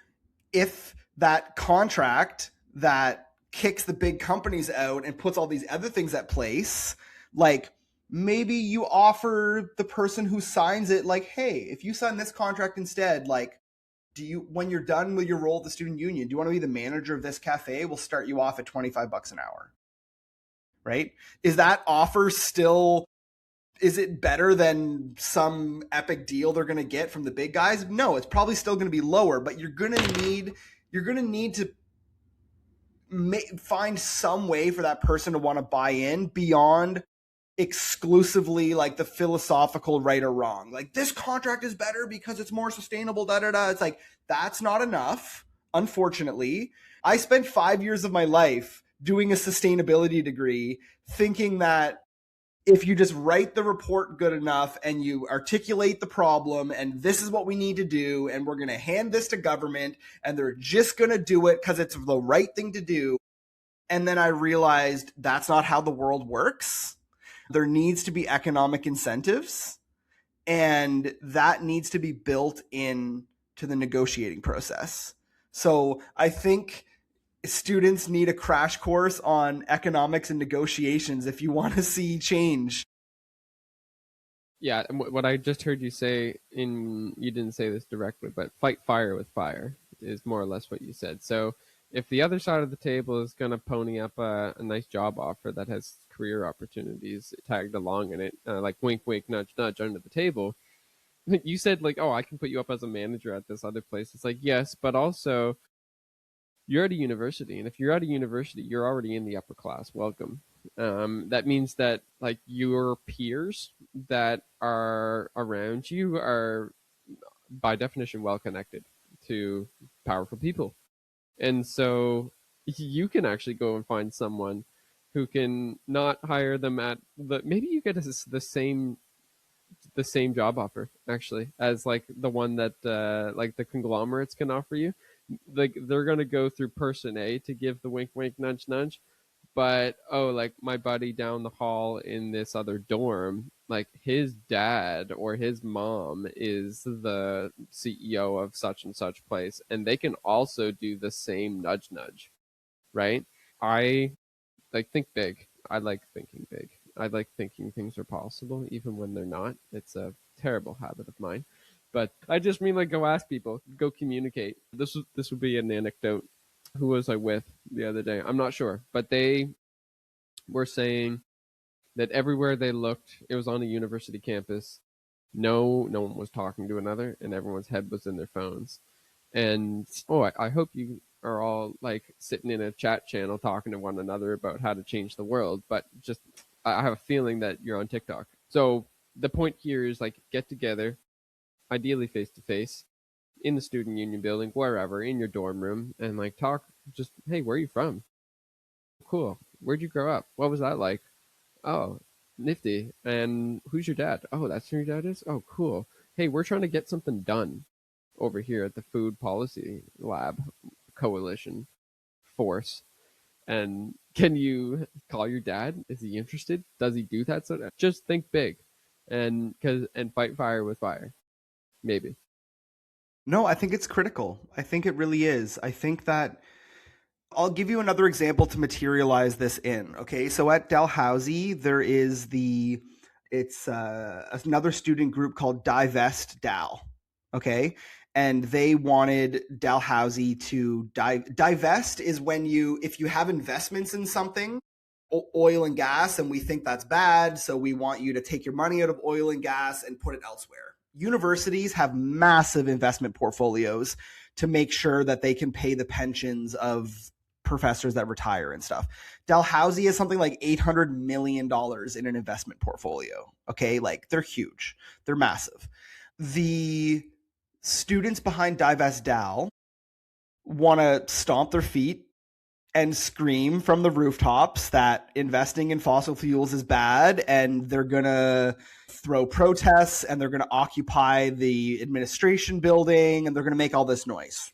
if that contract that kicks the big companies out and puts all these other things at place, like maybe you offer the person who signs it, like, hey, if you sign this contract instead, like, do you, when you're done with your role at the student union, do you want to be the manager of this cafe? We'll start you off at $25 an hour. Right? Is that offer still, is it better than some epic deal they're going to get from the big guys? No, it's probably still going to be lower, but you're going to need to find some way for that person to want to buy in beyond exclusively like the philosophical right or wrong. Like, this contract is better because it's more sustainable, da da da. It's like, that's not enough. Unfortunately, I spent 5 years of my life doing a sustainability degree thinking that if you just write the report good enough and you articulate the problem and this is what we need to do and we're going to hand this to government and they're just going to do it because it's the right thing to do. And then I realized that's not how the world works. There needs to be economic incentives, and that needs to be built in to the negotiating process. So I think students need a crash course on economics and negotiations if you want to see change. Yeah, and what I just heard you say, you didn't say this directly, but fight fire with fire is more or less what you said. So if the other side of the table is going to pony up a nice job offer that has career opportunities tagged along in it, like wink, wink, nudge, nudge under the table, you said like, oh, I can put you up as a manager at this other place. It's like, yes, but also you're at a university, and if you're at a university, you're already in the upper class. Welcome. That means that like your peers that are around you are by definition well connected to powerful people, and so you can actually go and find someone who can not hire them at maybe you get the same job offer actually as like the one that like the conglomerates can offer you. Like they're gonna go through person A to give the wink wink nudge nudge, but oh, like my buddy down the hall in this other dorm, like his dad or his mom is the CEO of such and such place, and they can also do the same nudge nudge, right? I like think big. I like thinking big. I like thinking things are possible even when they're not. It's a terrible habit of mine. But I just mean like go ask people, go communicate. This would be an anecdote. Who was I with the other day? I'm not sure, but they were saying that everywhere they looked, it was on a university campus. No one was talking to another, and everyone's head was in their phones. And oh, I hope you are all like sitting in a chat channel talking to one another about how to change the world. But just I have a feeling that you're on TikTok. So the point here is like get together, ideally face to face, in the student union building, wherever, in your dorm room, and like talk. Just hey, where are you from? Cool. Where'd you grow up? What was that like? Oh, nifty. And who's your dad? Oh, that's who your dad is? Oh, cool. Hey, we're trying to get something done over here at the Food Policy Lab Coalition Force. And can you call your dad? Is he interested? Does he do that sort of? Just think big, and fight fire with fire, maybe. No, I think it's critical. I think it really is. I think that I'll give you another example to materialize this in. Okay, so at Dalhousie, there is it's another student group called Divest Dal. Okay, and they wanted Dalhousie to divest is when if you have investments in something, oil and gas, and we think that's bad, so we want you to take your money out of oil and gas and put it elsewhere. Universities have massive investment portfolios to make sure that they can pay the pensions of professors that retire and stuff. Dalhousie has something like $800 million in an investment portfolio. Okay, like they're huge, they're massive. The students behind Divest Dal want to stomp their feet and scream from the rooftops that investing in fossil fuels is bad, and they're going to throw protests, and they're going to occupy the administration building, and they're going to make all this noise.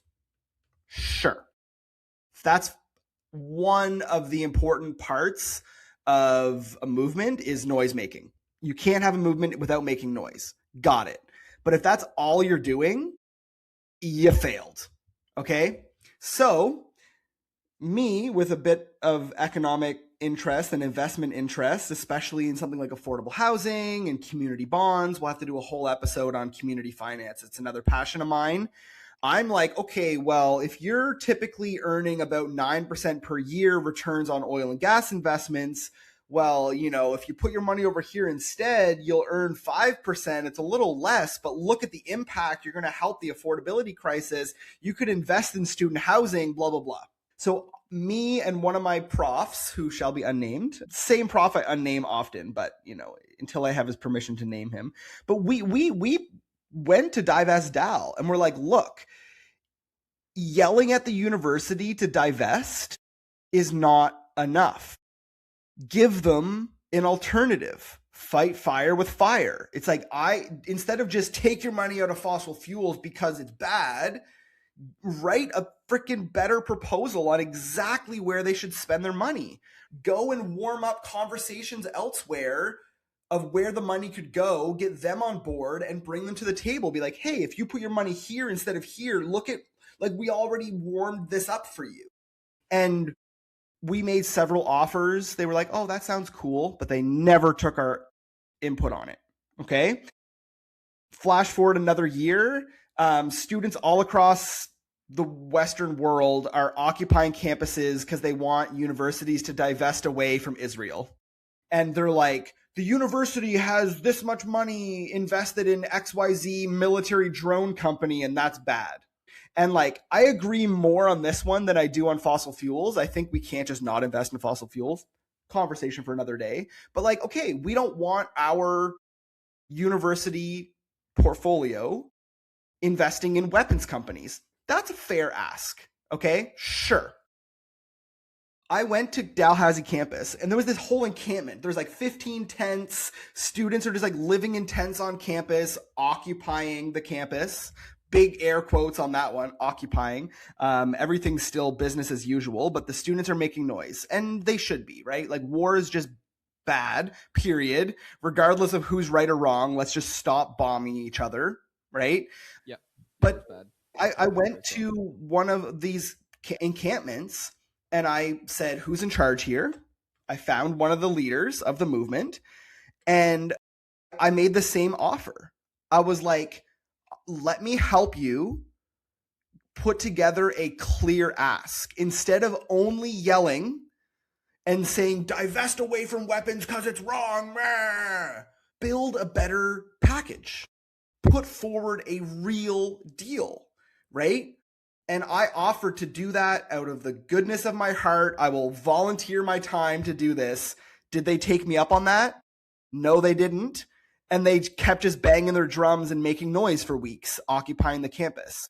Sure. That's one of the important parts of a movement is noise making. You can't have a movement without making noise. Got it. But if that's all you're doing, you failed. Okay? So me, with a bit of economic interest and investment interest, especially in something like affordable housing and community bonds, we'll have to do a whole episode on community finance. It's another passion of mine. I'm like, okay, well, if you're typically earning about 9% per year returns on oil and gas investments, well, if you put your money over here instead, you'll earn 5%. It's a little less, but look at the impact. You're going to help the affordability crisis. You could invest in student housing, blah, blah, blah. So me and one of my profs, who shall be unnamed, same prof I unname often, but until I have his permission to name him. But we went to Divest Dal, and we're like, look, yelling at the university to divest is not enough. Give them an alternative. Fight fire with fire. It's like, instead of just take your money out of fossil fuels because it's bad, write a freaking better proposal on exactly where they should spend their money. Go and warm up conversations elsewhere of where the money could go, get them on board and bring them to the table. Be like, hey, if you put your money here instead of here, look at, like, we already warmed this up for you. And we made several offers. They were like, oh, that sounds cool, but they never took our input on it. Okay. Flash forward another year. Students all across the Western world are occupying campuses because they want universities to divest away from Israel. And they're like, the university has this much money invested in XYZ military drone company, and that's bad. And like, I agree more on this one than I do on fossil fuels. I think we can't just not invest in fossil fuels. Conversation for another day. But like, okay, we don't want our university portfolio investing in weapons companies. That's a fair ask. Okay, sure. I went to Dalhousie campus, and there was this whole encampment. There's like 15 tents. Students are just like living in tents on campus, occupying the campus. Big air quotes on that one, occupying. Everything's still business as usual, but the students are making noise, and they should be, right? Like, war is just bad, period. Regardless of who's right or wrong, let's just stop bombing each other, right? Yeah. But I went to one of these encampments, and I said, who's in charge here? I found one of the leaders of the movement, and I made the same offer. I was like, let me help you put together a clear ask. Instead of only yelling and saying, divest away from weapons because it's wrong, build a better package. Put forward a real deal, right? And I offered to do that out of the goodness of my heart. I will volunteer my time to do this. Did they take me up on that? No, they didn't. And they kept just banging their drums and making noise for weeks, occupying the campus.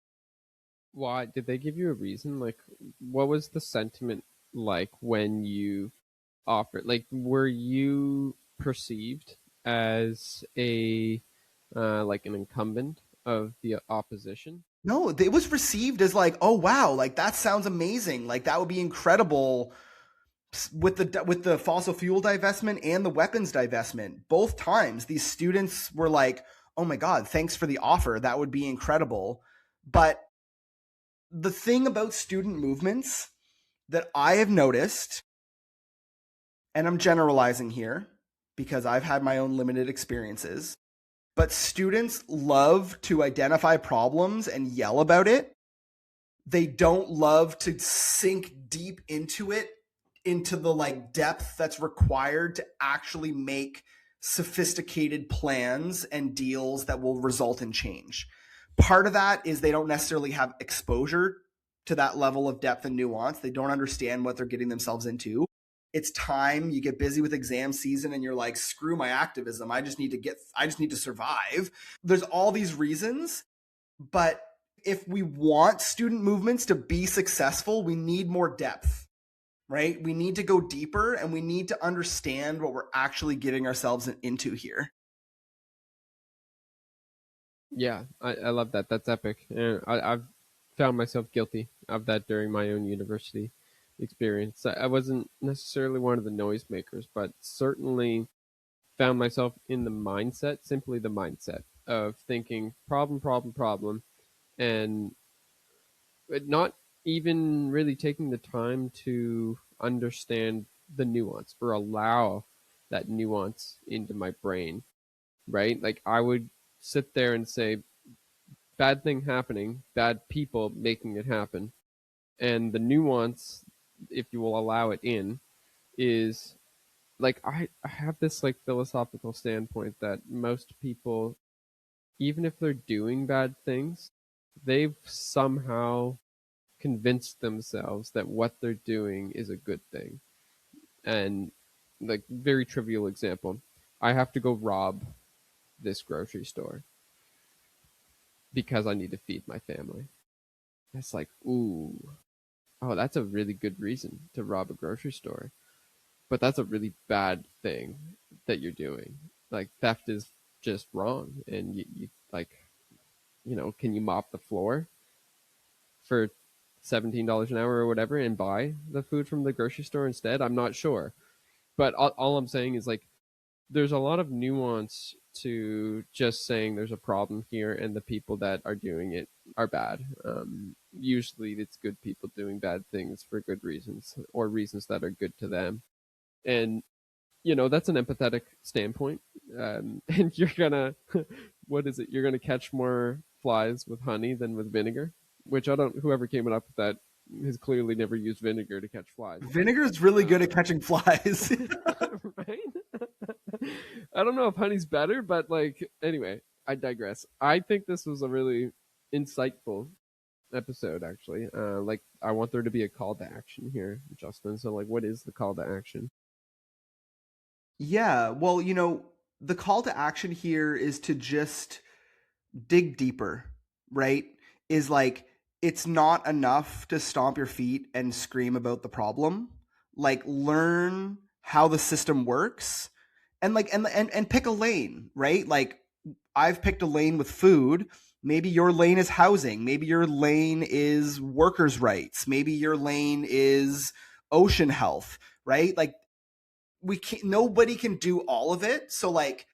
Why? Did they give you a reason? Like, what was the sentiment like when you offered? Like, were you perceived as a like an incumbent of the opposition? No, it was received as like, oh wow, like that sounds amazing. Like that would be incredible with the fossil fuel divestment and the weapons divestment. Both times these students were like, oh my God, thanks for the offer. That would be incredible. But the thing about student movements that I have noticed, and I'm generalizing here because I've had my own limited experiences, but students love to identify problems and yell about it. They don't love to sink deep into it, into the like depth that's required to actually make sophisticated plans and deals that will result in change. Part of that is they don't necessarily have exposure to that level of depth and nuance. They don't understand what they're getting themselves into. It's time. You get busy with exam season and you're like, screw my activism. I just need to survive. There's all these reasons, but if we want student movements to be successful, we need more depth, right? We need to go deeper and we need to understand what we're actually getting ourselves into here. Yeah, I love that. That's epic. And I've found myself guilty of that during my own university experience. I wasn't necessarily one of the noisemakers, but certainly found myself in the mindset, simply the mindset of thinking problem, problem, problem, and not even really taking the time to understand the nuance or allow that nuance into my brain, right? Like I would sit there and say, bad thing happening, bad people making it happen. And the nuance, if you will allow it in, is like I have this like philosophical standpoint that most people, even if they're doing bad things, they've somehow convinced themselves that what they're doing is a good thing. And like very trivial example, I have to go rob this grocery store because I need to feed my family. It's like, ooh, oh, that's a really good reason to rob a grocery store. But that's a really bad thing that you're doing. Like theft is just wrong. And you like, can you mop the floor for $17 an hour or whatever and buy the food from the grocery store instead? I'm not sure. But all I'm saying is like, there's a lot of nuance to just saying there's a problem here and the people that are doing it are bad. Usually it's good people doing bad things for good reasons or reasons that are good to them. And, that's an empathetic standpoint. And you're going to, what is it? You're going to catch more flies with honey than with vinegar, which whoever came up with that has clearly never used vinegar to catch flies. Vinegar is really good at catching flies. Right? I don't know if honey's better, but like, anyway, I digress. I think this was a really insightful episode, actually. Like, I want there to be a call to action here, Justin. So, like, what is the call to action? Yeah, well, the call to action here is to just dig deeper, right? Is like it's not enough to stomp your feet and scream about the problem. Like learn how the system works and like and pick a lane, right? Like I've picked a lane with food. Maybe your lane is housing. Maybe your lane is workers' rights. Maybe your lane is ocean health, right? Like nobody can do all of it. So like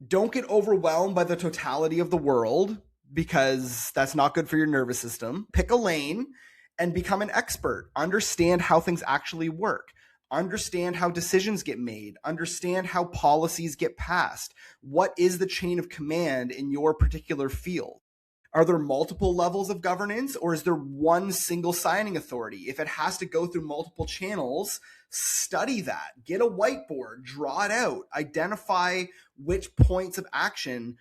don't get overwhelmed by the totality of the world because that's not good for your nervous system. Pick a lane and become an expert. Understand how things actually work. Understand how decisions get made. Understand how policies get passed. What is the chain of command in your particular field? Are there multiple levels of governance or is there one single signing authority? If it has to go through multiple channels, study that. Get a whiteboard, draw it out, identify which points of action,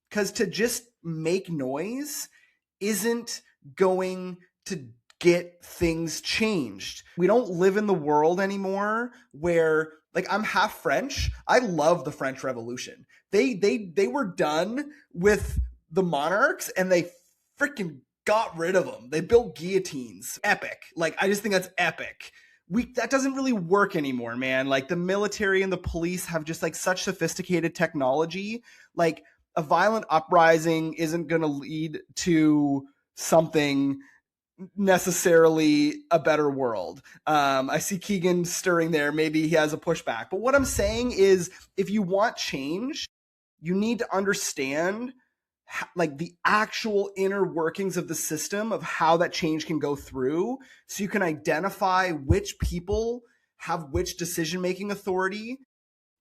because to just make noise isn't going to get things changed. We don't live in the world anymore where like I'm half French. I love the French Revolution. They were done with the monarchs and they freaking got rid of them. They built guillotines. Epic. Like I just think that's epic. That doesn't really work anymore, man. Like the military and the police have just like such sophisticated technology. Like a violent uprising isn't going to lead to something necessarily a better world. I see Keegan stirring there. Maybe he has a pushback. But what I'm saying is if you want change, you need to understand like the actual inner workings of the system of how that change can go through so you can identify which people have which decision-making authority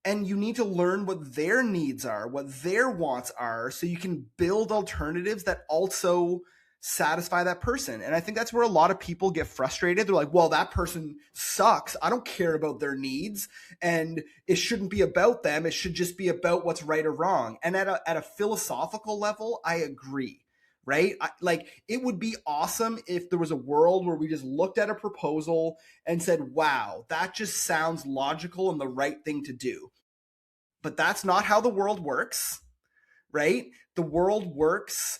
and you need to learn what their needs are, what their wants are, so you can build alternatives that also satisfy that person. And I think that's where a lot of people get frustrated. They're like, well, that person sucks. I don't care about their needs, and it shouldn't be about them. It should just be about what's right or wrong. And at a philosophical level, I agree. Right? Like, it would be awesome if there was a world where we just looked at a proposal and said, wow, that just sounds logical and the right thing to do. But that's not how the world works, right? The world works,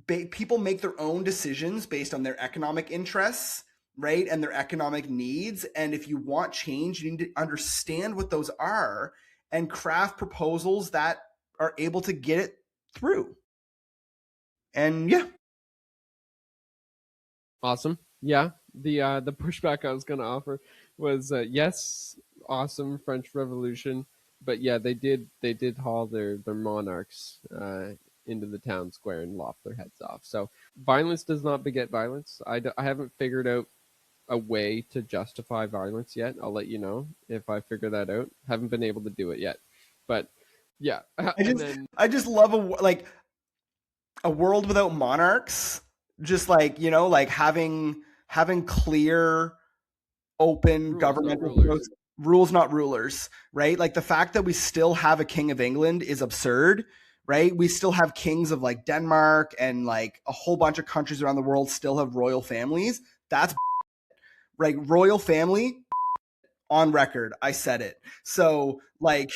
people make their own decisions based on their economic interests, right? And their economic needs. And if you want change, you need to understand what those are and craft proposals that are able to get it through. And yeah. Awesome. Yeah. The pushback I was going to offer was yes, awesome French Revolution, but yeah, they did haul their monarchs into the town square and lop their heads off. So violence does not beget violence. I haven't figured out a way to justify violence yet. I'll let you know if I figure that out. Haven't been able to do it yet, but yeah. I just love a world without monarchs. Just like, you know, like having clear, open governmental rules, not rulers, right? Like the fact that we still have a king of England is absurd, right? We still have kings of like Denmark, and like a whole bunch of countries around the world still have royal families. That's right. Royal family, on record, I said it. So like,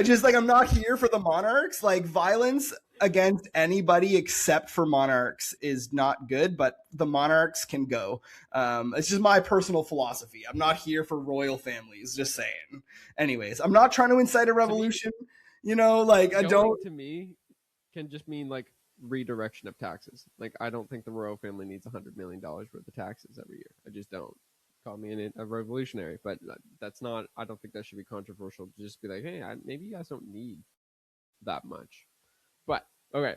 just like, I'm not here for the monarchs. Like, violence against anybody except for monarchs is not good, but the monarchs can go. It's just my personal philosophy. I'm not here for royal families, just saying. Anyways, I'm not trying to incite a revolution, you know, like, I don't. To me, can just mean like redirection of taxes. Like, I don't think the royal family needs $100 million worth of taxes every year. I just don't. Call me a revolutionary, but that's not. I don't think that should be controversial to just be like, hey, maybe you guys don't need that much. But okay,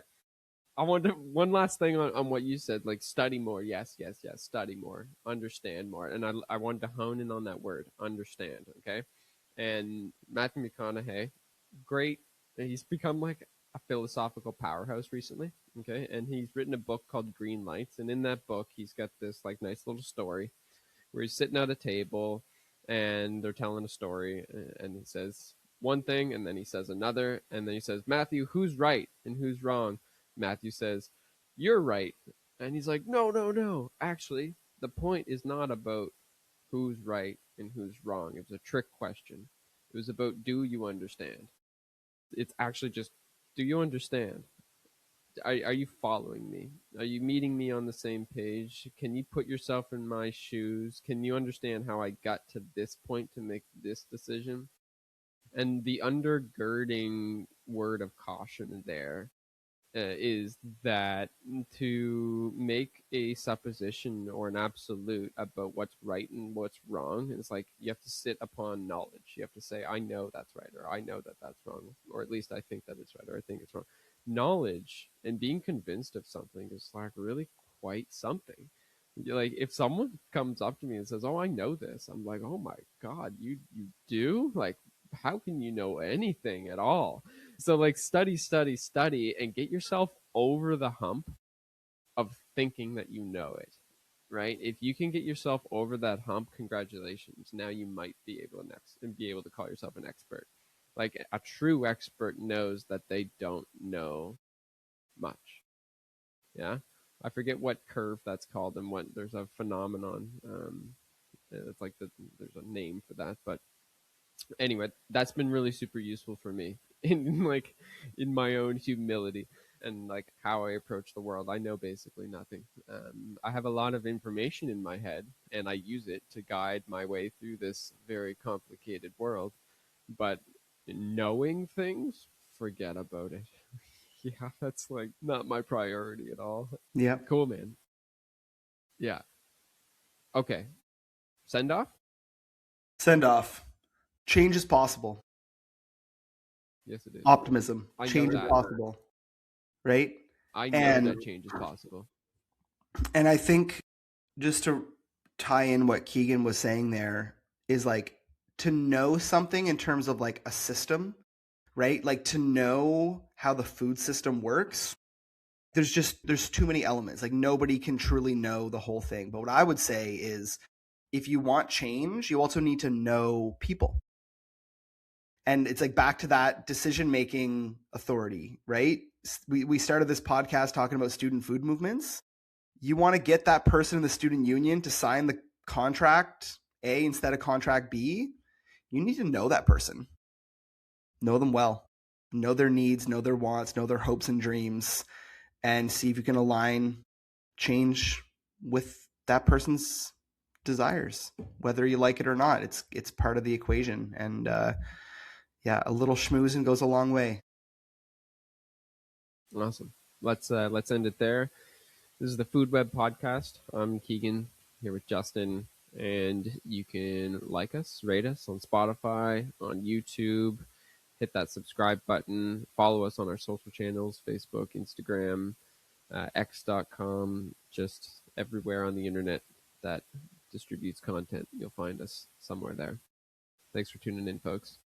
I want to, one last thing on what you said, like study more. Yes, study more, understand more, and I wanted to hone in on that word, understand. Okay, and Matthew McConaughey, great. He's become like a philosophical powerhouse recently. Okay, and he's written a book called Green Lights, and in that book, he's got this like nice little story where he's sitting at a table and they're telling a story, and he says one thing and then he says another, and then he says, Matthew, who's right and who's wrong? Matthew says, you're right. And he's like, no, actually the point is not about who's right and who's wrong. It was a trick question. It was about, do you understand? It's actually just, do you understand? Are you following me? Are you meeting me on the same page? Can you put yourself in my shoes? Can you understand how I got to this point to make this decision? And the undergirding word of caution there is that to make a supposition or an absolute about what's right and what's wrong, it's like you have to sit upon knowledge. You have to say, I know that's right, or I know that that's wrong, or at least I think that it's right, or I think it's wrong. Knowledge and being convinced of something is like really quite something. Like, if someone comes up to me and says, oh, I know this, I'm like, oh my god, you do? Like, how can you know anything at all? So like, study, and get yourself over the hump of thinking that you know it, right? If you can get yourself over that hump, congratulations. Now you might be able to call yourself an expert. Like, a true expert knows that they don't know much. Yeah, I forget what curve that's called, and what there's a phenomenon. It's like there's a name for that, but anyway, that's been really super useful for me in like in my own humility and like how I approach the world. I know basically nothing. I have a lot of information in my head, and I use it to guide my way through this very complicated world. But knowing things, forget about it. Yeah, that's like not my priority at all. Yeah. Cool, man. Yeah. Okay. Send off? Send off. Change is possible. Yes, it is. Optimism. Change is possible. Right? I know that change is possible. And I think, just to tie in what Keegan was saying there, is like, to know something in terms of like a system, right? Like to know how the food system works, there's too many elements. Like nobody can truly know the whole thing. But what I would say is if you want change, you also need to know people. And it's like back to that decision making authority, right? We started this podcast talking about student food movements. You want to get that person in the student union to sign the contract A instead of contract B, you need to know that person. Know them well. Know their needs, know their wants, know their hopes and dreams, and see if you can align change with that person's desires, whether you like it or not. It's part of the equation, and yeah, a little schmoozing goes a long way. Awesome. Let's end it there. This is the Food Web Podcast. I'm Keegan here with Justin, and you can like us, rate us on Spotify, on YouTube, hit that subscribe button, follow us on our social channels, Facebook, Instagram, x.com, just everywhere on the internet that distributes content. You'll find us somewhere there. Thanks for tuning in, folks.